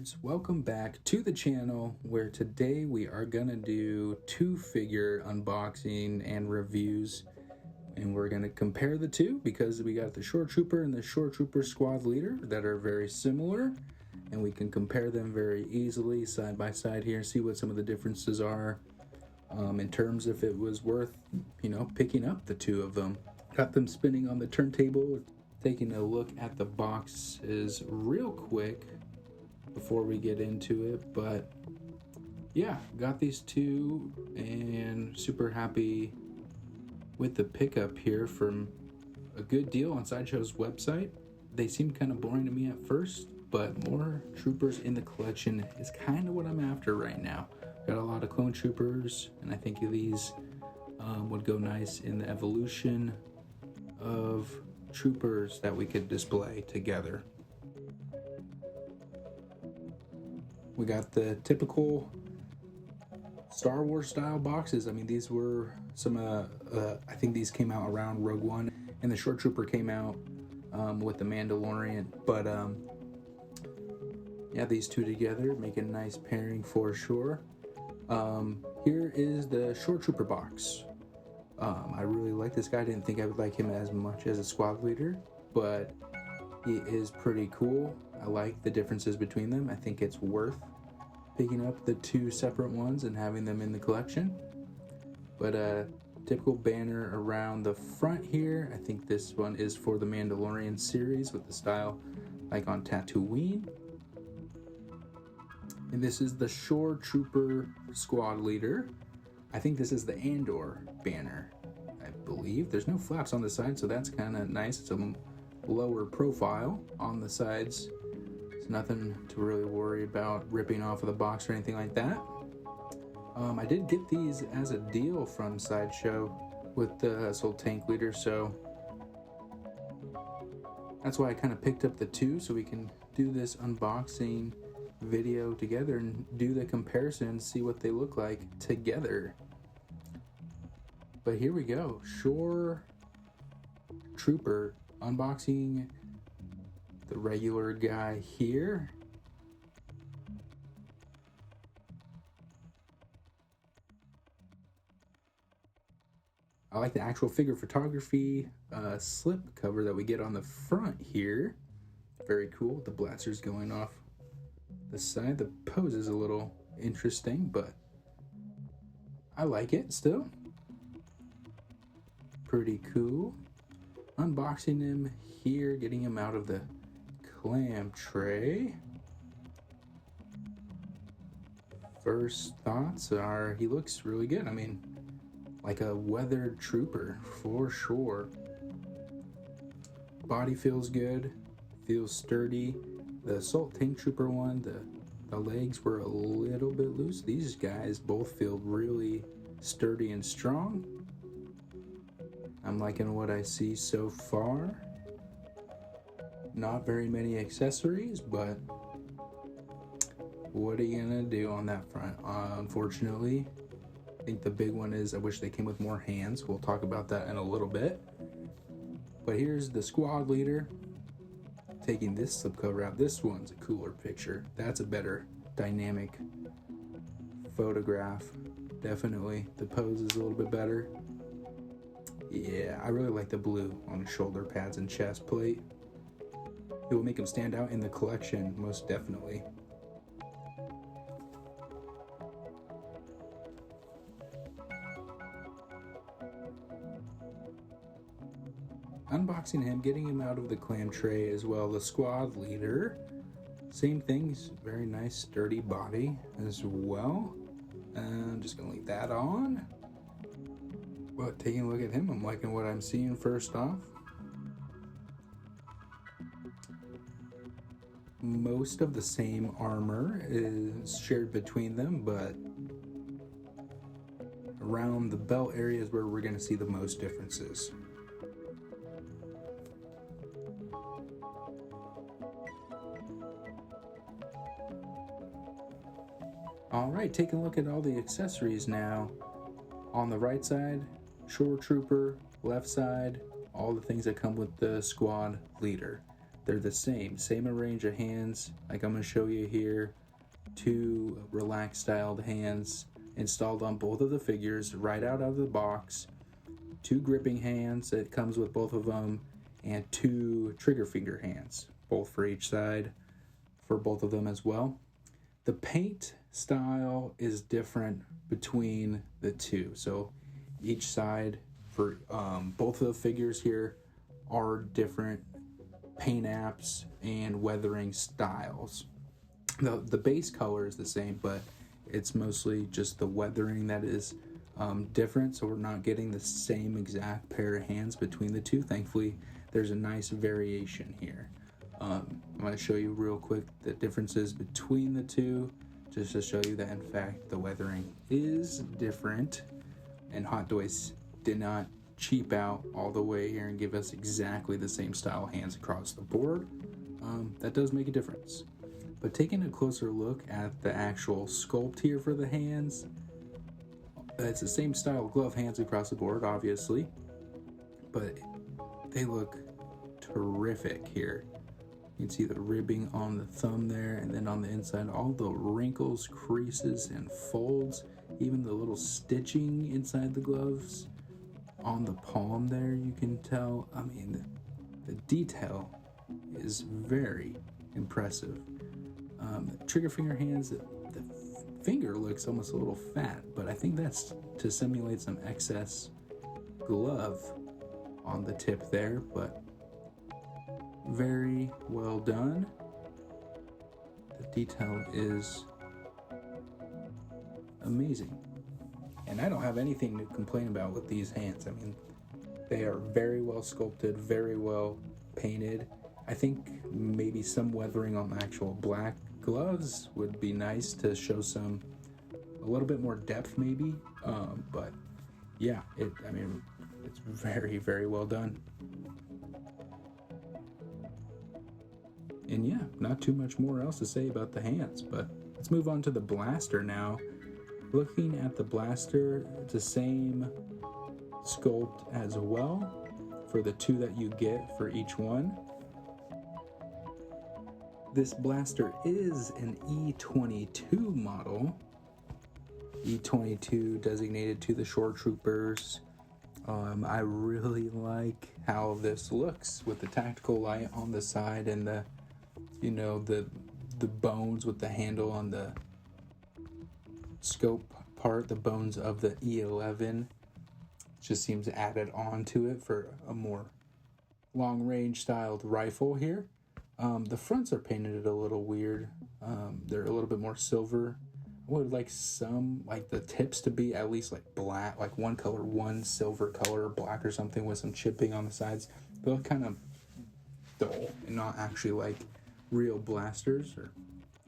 nerds, welcome back to the channel where today we are gonna do two figure unboxing and reviews, and we're gonna compare the two because we got the Shoretrooper and the Shoretrooper&Squad leader that are very similar, and we can compare them very easily side by side here and see what some of the differences are in terms if it was worth, picking up the two of them. Got them spinning on the turntable. Taking a look at the boxes real quick before we get into it, but yeah, got these two and super happy with the pickup here from a good deal on Sideshow's website. They seemed kind of boring to me at first, but more troopers in the collection is kind of what I'm after right now. Got a lot of clone troopers, and I think these would go nice in the evolution of troopers that we could display together. We got the typical Star Wars style boxes. I mean, these were some I think these came out around Rogue One, and the Short Trooper came out with the Mandalorian, but yeah, these two together make a nice pairing for sure. Here is the Short Trooper box. I really like this guy. I didn't think I would like him as much as a squad leader, but he is pretty cool. I like the differences between them. I think it's worth picking up the two separate ones and having them in the collection. But a typical banner around the front here. I think this one is for the Mandalorian series with the style like on Tatooine. And this is the Shore Trooper Squad leader. I think this is the Andor banner, I believe. There's no flaps on the side, so that's kind of nice. It's a lower profile on the sides. It's nothing to really worry about ripping off of the box or anything like that. I did get these as a deal from Sideshow with the Soul Tank leader, so that's why I kind of picked up the two, so we can do this unboxing video together and do the comparison, see what they look like together. But here we go. Shore Trooper unboxing the regular guy here. I like the actual figure photography slip cover that we get on the front here. Very cool. The blasters going off the side. The pose is a little interesting, but I like it still. Pretty cool. Unboxing him here, getting him out of the clam tray. First thoughts are he looks really good. I mean, like a weathered trooper for sure. Body feels good, feels sturdy. The Assault Tank Trooper one, the legs were a little bit loose. These guys both feel really sturdy and strong. I'm liking what I see so far. Not very many accessories, but what are you gonna do on that front? Unfortunately, I think the big one is I wish they came with more hands. We'll talk about that in a little bit. But here's the squad leader. Taking this slipcover out, this one's a cooler picture. That's a better dynamic photograph. Definitely. The pose is a little bit better. Yeah, I really like the blue on the shoulder pads and chest plate. It will make him stand out in the collection, most definitely. Unboxing him, getting him out of the clam tray as well. The squad leader, same things, very nice sturdy body as well. I'm just gonna leave that on. But taking a look at him, I'm liking what I'm seeing first off. Most of the same armor is shared between them, but around the belt area is where we're gonna see the most differences. All right, taking a look at all the accessories now. On the right side, Shore Trooper, left side, all the things that come with the squad leader. they're the same arrange of hands. Like I'm going to show you here, 2 relaxed styled hands installed on both of the figures right out of the box, 2 gripping hands that comes with both of them, and 2 trigger finger hands, both for each side for both of them as well. The paint style is different between the two, so each side for both of the figures here are different paint apps and weathering styles. The base color is the same, but it's mostly just the weathering that is different, so we're not getting the same exact pair of hands between the two. Thankfully, there's a nice variation here. I'm going to show you real quick the differences between the two, just to show you that in fact the weathering is different, and Hot Toys did not cheap out all the way here and give us exactly the same style hands across the board. That does make a difference. But taking a closer look at the actual sculpt here for the hands, it's the same style glove hands across the board, obviously, but they look terrific here. You can see the ribbing on the thumb there, and then on the inside, all the wrinkles, creases, and folds, even the little stitching inside the gloves on the palm there, you can tell. I mean, the detail is very impressive. Trigger finger hands, the finger looks almost a little fat, but I think that's to simulate some excess glove on the tip there, but very well done. The detail is amazing, and I don't have anything to complain about with these hands. I mean, they are very well sculpted, very well painted. I think maybe some weathering on the actual black gloves would be nice to show a little bit more depth maybe, but yeah, it's very, very well done. And yeah, not too much more else to say about the hands, but let's move on to the blaster now. Looking at the blaster, it's the same sculpt as well for the 2 that you get for each one. This blaster is an E22 model. E22 designated to the Shoretroopers. I really like how this looks with the tactical light on the side and the bones with the handle on the scope part, the bones of the E11. Just seems added on to it for a more long-range styled rifle here. The fronts are painted a little weird. They're a little bit more silver. I would like the tips to be at least like black, like one silver color, black or something with some chipping on the sides. They look kind of dull and not actually like real blasters, or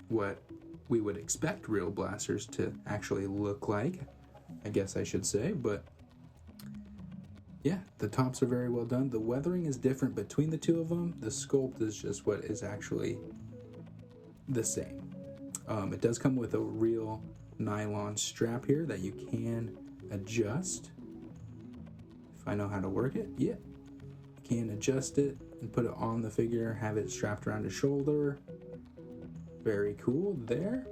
what we would expect real blasters to actually look like, I guess I should say. But yeah, the tops are very well done. The weathering is different between the 2 of them. The sculpt is just what is actually the same. It does come with a real nylon strap here that you can adjust. If I know how to work it, yeah. You can adjust it and put it on the figure, have it strapped around his shoulder. Very cool there.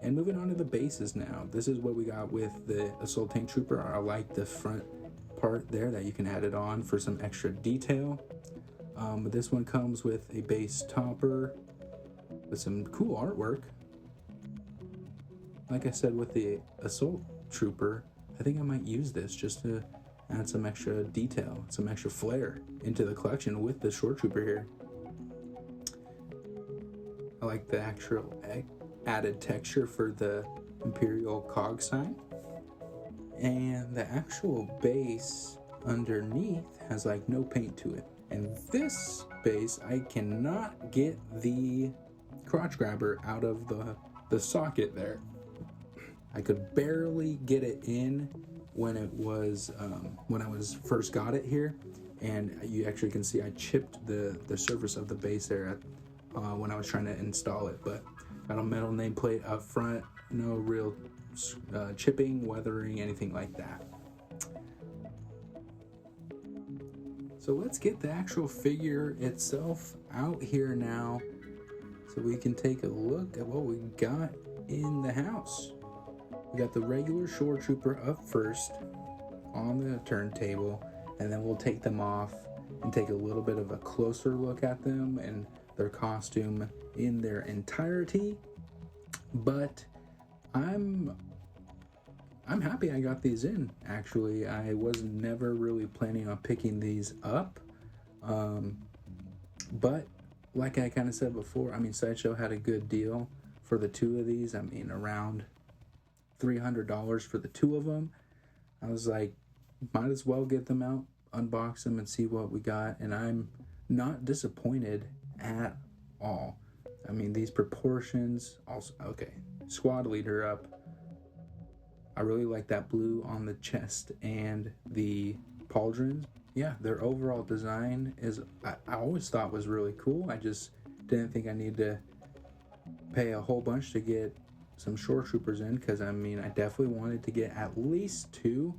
And moving on to the bases now. This is what we got with the Assault Tank Trooper. I like the front part there that you can add it on for some extra detail. But this one comes with a base topper with some cool artwork. Like I said with the Assault Trooper, I think I might use this just to add some extra detail, some extra flair into the collection with the Shoretrooper here. I like the actual added texture for the Imperial cog sign. And the actual base underneath has like no paint to it. And this base, I cannot get the crotch grabber out of the socket there. I could barely get it in when it was when I first got it here, and you actually can see I chipped the surface of the base there when I was trying to install it. But got a metal nameplate up front, no real chipping, weathering, anything like that. So let's get the actual figure itself out here now so we can take a look at what we got in the house. We got the regular Shoretrooper up first on the turntable, and then we'll take them off and take a little bit of a closer look at them and their costume in their entirety. But I'm happy I got these in. Actually, I was never really planning on picking these up, but like I kind of said before, I mean, Sideshow had a good deal for the two of these. I mean, around $300 for the two of them. I was like, might as well get them out, unbox them, and see what we got. And I'm not disappointed at all. I mean, these proportions also, okay, squad leader up. I really like that blue on the chest and the pauldrons. Yeah, their overall design is, I always thought was really cool. I just didn't think I needed to pay a whole bunch to get some Shoretroopers in, because I mean, I definitely wanted to get at least two.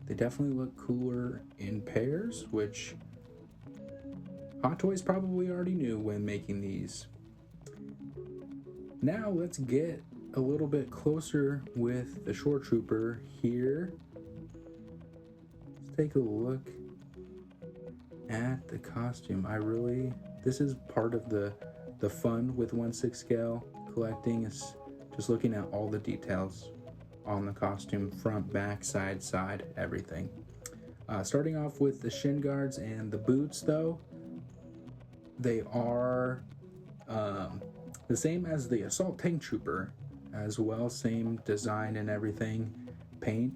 They definitely look cooler in pairs, which Hot Toys probably already knew when making these. Now let's get a little bit closer with the Shoretrooper here. Let's take a look at the costume. This is part of the fun with 1/6 scale collecting, is just looking at all the details on the costume, front, back, side, everything. Starting off with the shin guards and the boots, though, they are the same as the Assault Tank Trooper as well, same design and everything. Paint,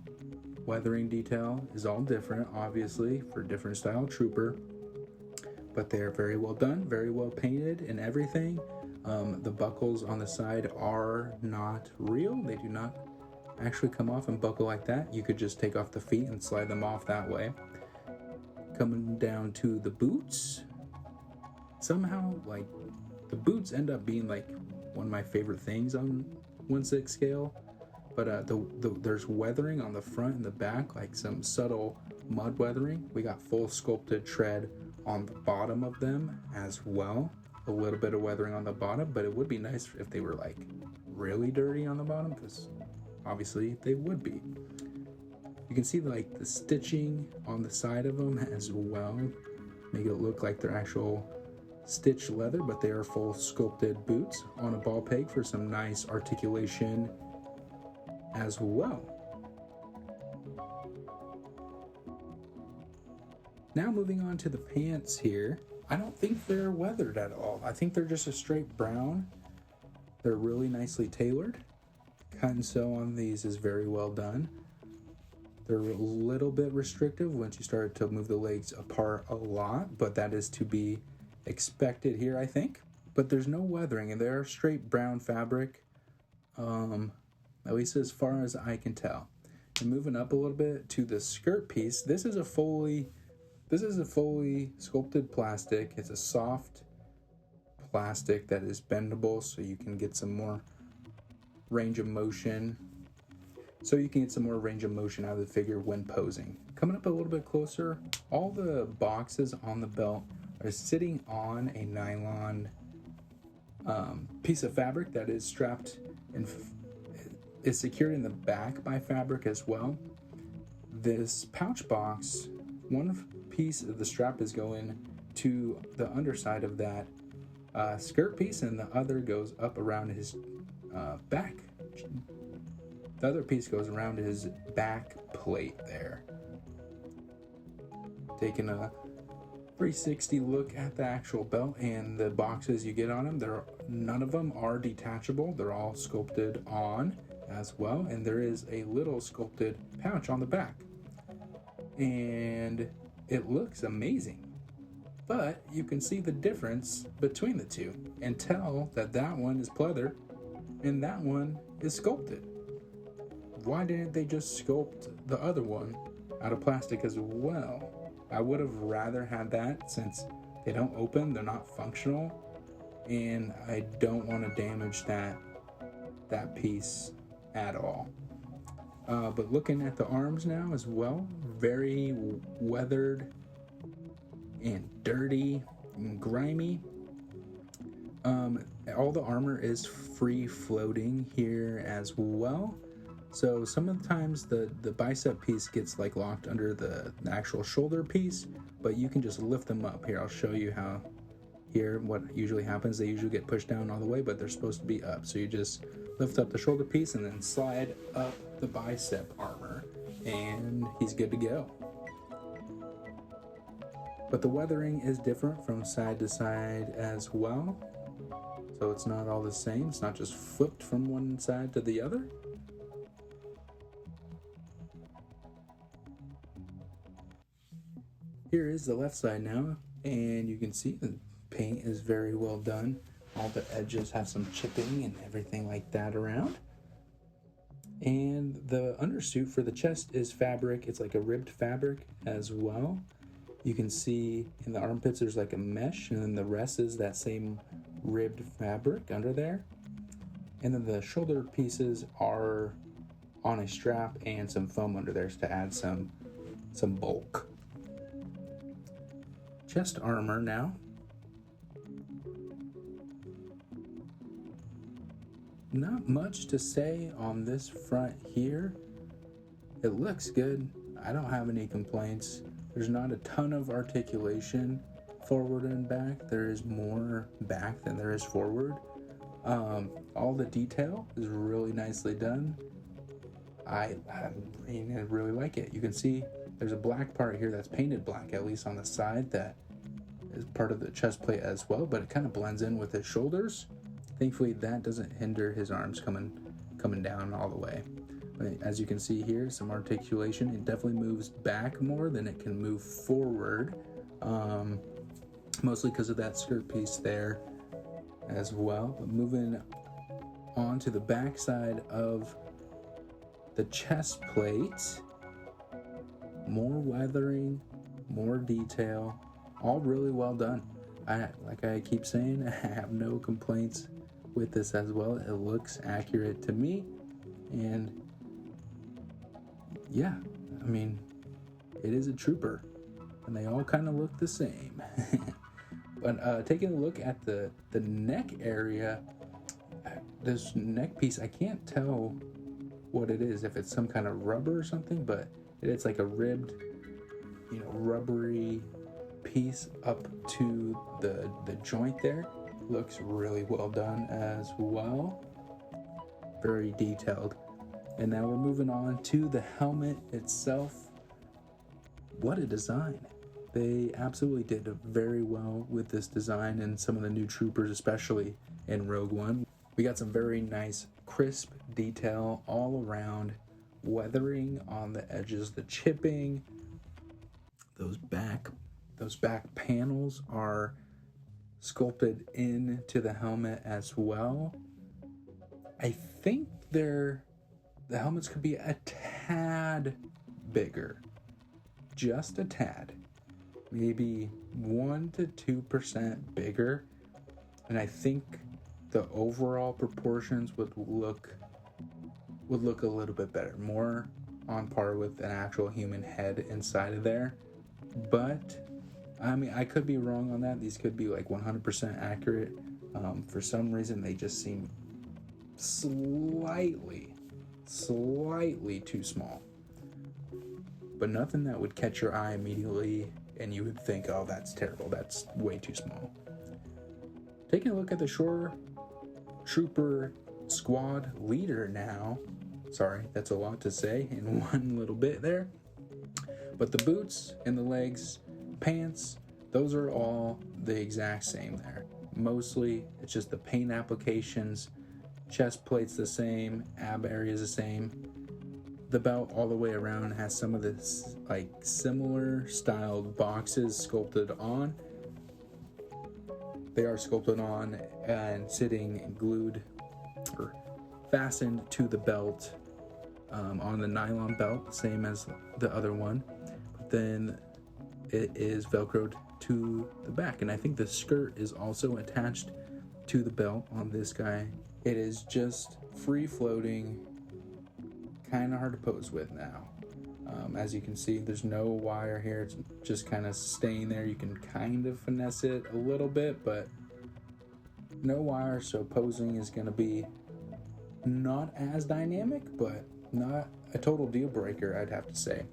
weathering detail is all different, obviously, for different style trooper, but they're very well done, very well painted and everything. The buckles on the side are not real. They do not actually come off and buckle like that. You could just take off the feet and slide them off that way. Coming down to the boots, somehow, like, the boots end up being like one of my favorite things on 1/6 scale. But there's weathering on the front and the back, like some subtle mud weathering. We got full sculpted tread on the bottom of them as well. A little bit of weathering on the bottom, but it would be nice if they were like really dirty on the bottom, because obviously they would be. You can see like the stitching on the side of them as well, make it look like they're actual stitched leather, but they are full sculpted boots on a ball peg for some nice articulation as well. Now moving on to the pants here. I don't think they're weathered at all. I think they're just a straight brown. They're really nicely tailored. Cut and sew on these is very well done. They're a little bit restrictive once you start to move the legs apart a lot, but that is to be expected here, I think. But there's no weathering, and they're straight brown fabric, at least as far as I can tell. And moving up a little bit to the skirt piece, this is a fully sculpted plastic. It's a soft plastic that is bendable, so you can get some more range of motion. out of the figure when posing. Coming up a little bit closer, all the boxes on the belt are sitting on a nylon piece of fabric that is strapped and is secured in the back by fabric as well. This pouch box, one piece of the strap is going to the underside of that skirt piece, and the other goes up around his back. The other piece goes around his back plate there. Taking a 360 look at the actual belt and the boxes you get on them, none of them are detachable. They're all sculpted on as well, and there is a little sculpted pouch on the back. And it looks amazing. But you can see the difference between the two and tell that that one is pleather and that one is sculpted. Why didn't they just sculpt the other one out of plastic as well? I would have rather had that, since they don't open, they're not functional, and I don't want to damage that piece at all. But looking at the arms now as well, very weathered and dirty and grimy. All the armor is free floating here as well. So some of the times the bicep piece gets like locked under the actual shoulder piece, but you can just lift them up. Here, I'll show you how. Here, what usually happens, they usually get pushed down all the way, but they're supposed to be up. So you just lift up the shoulder piece and then slide up the bicep armor, and he's good to go. But the weathering is different from side to side as well. So it's not all the same. It's not just flipped from one side to the other. Here is the left side now, and you can see the paint is very well done. All the edges have some chipping and everything like that around. And the undersuit for the chest is fabric. It's like a ribbed fabric as well. You can see in the armpits there's like a mesh, and then the rest is that same ribbed fabric under there. And then the shoulder pieces are on a strap and some foam under there to add some bulk. Chest armor now. Not much to say on this front here. It looks good. I don't have any complaints. There's not a ton of articulation forward and back. There is more back than there is forward. All the detail is really nicely done. I really like it. You can see there's a black part here that's painted black, at least on the side, that is part of the chest plate as well, but it kind of blends in with his shoulders. Thankfully, that doesn't hinder his arms coming down all the way. But as you can see here, some articulation. It definitely moves back more than it can move forward, mostly because of that skirt piece there as well. But moving on to the back side of the chest plate, more weathering, more detail, all really well done. Like I keep saying, I have no complaints with this as well. It looks accurate to me, and yeah, I mean, it is a trooper, and they all kind of look the same. But taking a look at the neck area, this neck piece, I can't tell what it is, if it's some kind of rubber or something, but it's like a ribbed, rubbery piece up to the joint there. Looks really well done as well. Very detailed. And now we're moving on to the helmet itself. What a design. They absolutely did very well with this design, and some of the new troopers, especially in Rogue One. We got some very nice crisp detail all around, weathering on the edges, the chipping. Those back panels are sculpted into the helmet as well. I think the helmets could be a tad bigger, just a tad, maybe 1% to 2% bigger, and I think the overall proportions would look a little bit better, more on par with an actual human head inside of there. But I mean, I could be wrong on that. These could be like 100% accurate. For some reason, they just seem slightly too small. But nothing that would catch your eye immediately and you would think, oh, that's terrible. That's way too small. Taking a look at the Shoretrooper&Squad leader now. Sorry, that's a lot to say in one little bit there. But the boots and the legs, pants, those are all the exact same there. Mostly, it's just the paint applications. Chest plate's the same, ab area is the same. The belt all the way around has some of this like similar styled boxes sculpted on. They are sculpted on and sitting glued or fastened to the belt on the nylon belt, same as the other one. But then it is velcroed to the back, and I think the skirt is also attached to the belt on this guy. It is just free floating, kind of hard to pose with now. As you can see, there's no wire here. It's just kind of staying there. You can kind of finesse it a little bit, but no wire, so posing is going to be not as dynamic, but not a total deal breaker, I'd have to say.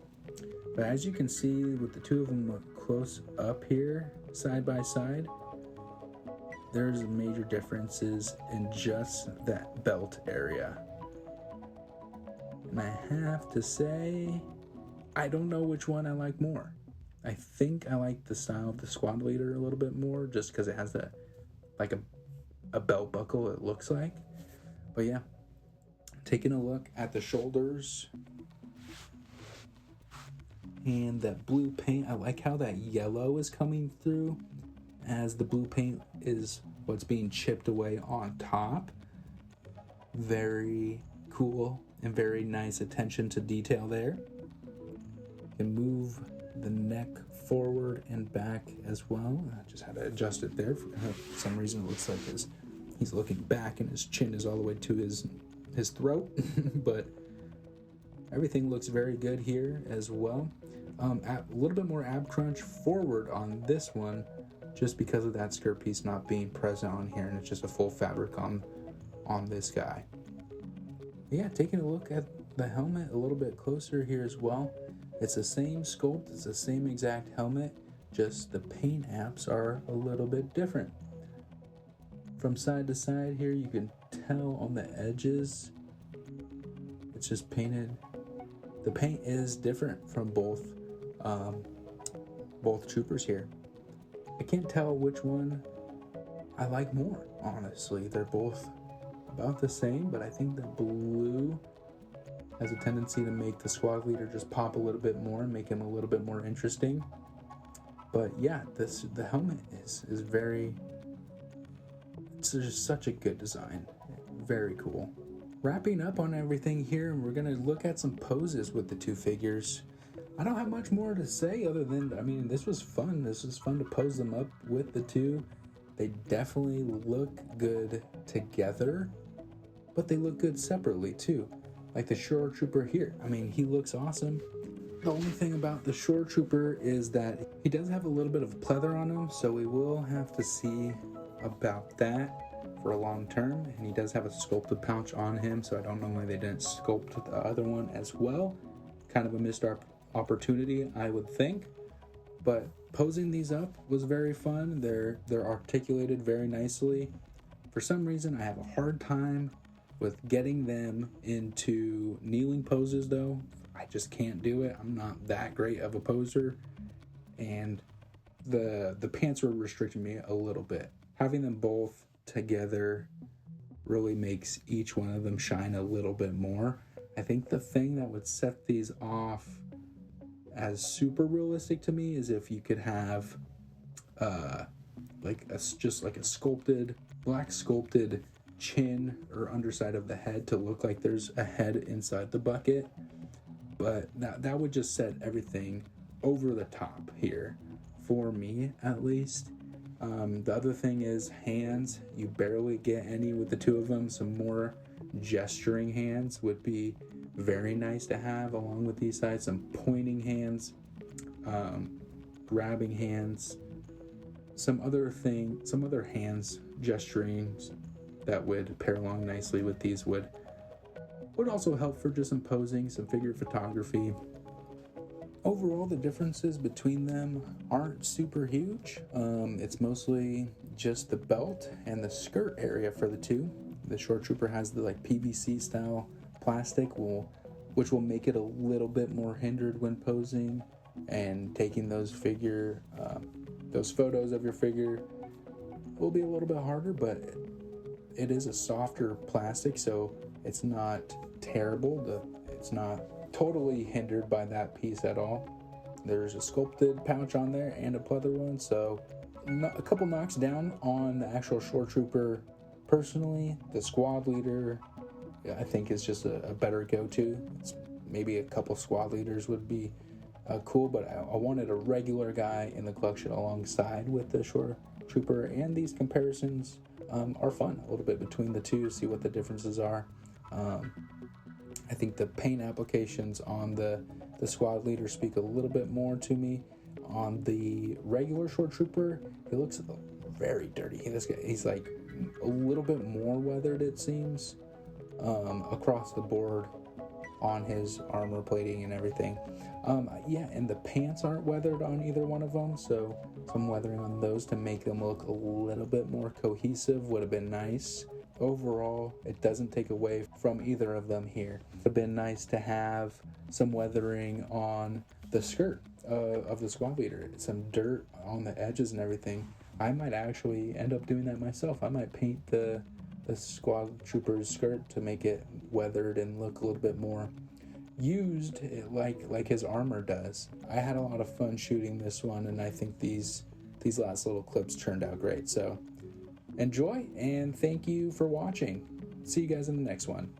But as you can see, with the two of them close up here, side by side, there's major differences in just that belt area. And I have to say, I don't know which one I like more. I think I like the style of the squad leader a little bit more, just because it has that, like a belt buckle, it looks like. But yeah, taking a look at the shoulders and that blue paint. I like how that yellow is coming through as the blue paint is what's being chipped away on top. Very cool and very nice attention to detail there. You can move the neck forward and back as well. I just had to adjust it there. For some reason it looks like he's looking back and his chin is all the way to his throat. But everything looks very good here as well. A little bit more ab crunch forward on this one, just because of that skirt piece not being present on here, and it's just a full fabric on this guy. Yeah, taking a look at the helmet a little bit closer here as well. It's the same sculpt, it's the same exact helmet, just the paint apps are a little bit different. From side to side here, you can tell on the edges, it's just painted. The paint is different from both troopers here. I can't tell which one I like more, honestly. They're both about the same, but I think the blue has a tendency to make the squad leader just pop a little bit more and make him a little bit more interesting. But yeah, the helmet is very, it's just such a good design. Very cool. Wrapping up on everything here, we're going to look at some poses with the two figures. I don't have much more to say other than, I mean, this was fun. This was fun to pose them up with the two. They definitely look good together, but they look good separately too. Like the Shoretrooper here. I mean, he looks awesome. The only thing about the Shoretrooper is that he does have a little bit of pleather on him, so we will have to see about that for a long term. And he does have a sculpted pouch on him, so I don't know why they didn't sculpt the other one as well. Kind of a missed opportunity, I would think. But posing these up was very fun. They're articulated very nicely. For some reason, I have a hard time with getting them into kneeling poses, though. I just can't do it. I'm not that great of a poser, and the pants were restricting me a little bit. Having them both together really makes each one of them shine a little bit more. I think the thing that would set these off as super realistic to me is if you could have just like a sculpted, black sculpted chin or underside of the head to look like there's a head inside the bucket. But that would just set everything over the top here, for me at least. The other thing is hands. You barely get any with the two of them. Some more gesturing hands would be very nice to have along with these sides. Some pointing hands, grabbing hands, some other hands gesturing that would pair along nicely with these would also help for just some posing, some figure photography. Overall, the differences between them aren't super huge. It's mostly just the belt and the skirt area for the two. The Shoretrooper has the like PVC style plastic, which will make it a little bit more hindered when posing and taking those photos of your figure will be a little bit harder, but it is a softer plastic, so it's not terrible. It's not totally hindered by that piece at all. There's a sculpted pouch on there and a pleather one, so a couple knocks down on the actual Shoretrooper. Personally, the squad leader, I think, is just a better go-to. Maybe a couple squad leaders would be cool, but I wanted a regular guy in the collection alongside with the Shoretrooper, and these comparisons are fun a little bit between the two, see what the differences are. I think the paint applications on the squad leader speak a little bit more to me. On the regular Shore Trooper, he looks very dirty. He's like a little bit more weathered, it seems, across the board on his armor plating and everything. Yeah, and the pants aren't weathered on either one of them, so some weathering on those to make them look a little bit more cohesive would have been nice. Overall, it doesn't take away from either of them here. It would have been nice to have some weathering on the skirt of the squad leader, some dirt on the edges and everything. I might actually end up doing that myself. I might paint the squad trooper's skirt to make it weathered and look a little bit more used, like his armor does. I had a lot of fun shooting this one, and I think these last little clips turned out great. So enjoy, and thank you for watching. See you guys in the next one.